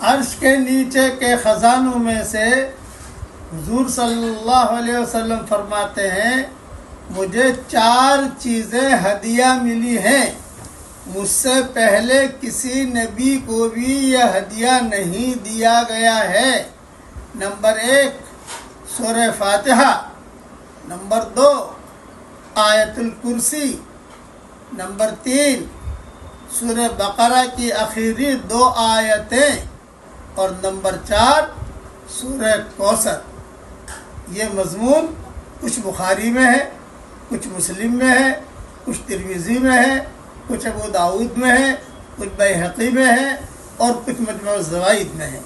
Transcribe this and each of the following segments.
عرش کے نیچے کے خزانوں میں سے حضور صلی اللہ علیہ وسلم فرماتے ہیں مجھے 4 چیزیں ہدیہ ملی ہیں، مجھ سے پہلے کسی نبی کو بھی یہ ہدیہ نہیں دیا گیا ہے۔ نمبر 1 سورہ فاتحہ، نمبر 2 آیت الکرسی، نمبر 3 سورہ بقرہ کی آخری 2 آیتیں، اور نمبر 4 سورہ کوثر۔ یہ مضمون کچھ بخاری میں ہے، کچھ مسلم میں ہے، کچھ ترمذی میں ہے، کچھ ابو داؤد میں ہے، کچھ بیہقی میں ہے، اور کچھ مجموع الزوائد میں ہے۔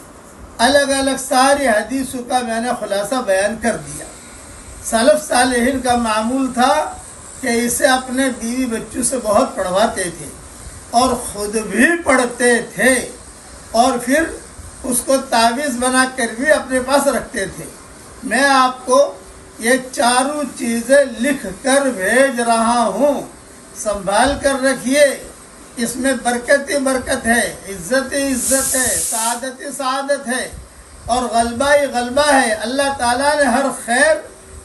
الگ الگ ساری حدیثوں کا میں نے خلاصہ بیان کر دیا۔ سلف صالحین کا معمول تھا کہ اسے اپنے بیوی بچوں سے بہت پڑھواتے تھے اور خود بھی پڑھتے تھے، اور پھر اس کو تعویذ بنا کر بھی اپنے پاس رکھتے تھے۔ میں آپ کو یہ 4 چیزیں لکھ کر بھیج رہا ہوں، سنبھال کر رکھیے۔ اس میں برکت ہی برکت ہے، عزت ہی عزت ہے، سعادت ہی سعادت ہے، اور غلبہ ہی غلبہ ہے۔ اللہ تعالیٰ نے ہر خیر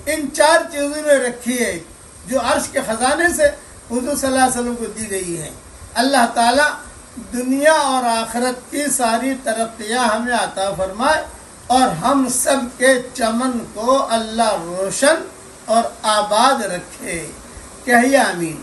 ان 4 چیزوں میں رکھی ہے جو عرش کے خزانے سے حضور صلی اللہ علیہ وسلم کو دی گئی ہیں۔ اللہ تعالیٰ دنیا اور آخرت کی ساری ترقیاں ہمیں عطا فرمائے، اور ہم سب کے چمن کو اللہ روشن اور آباد رکھے۔ کہیے آمین۔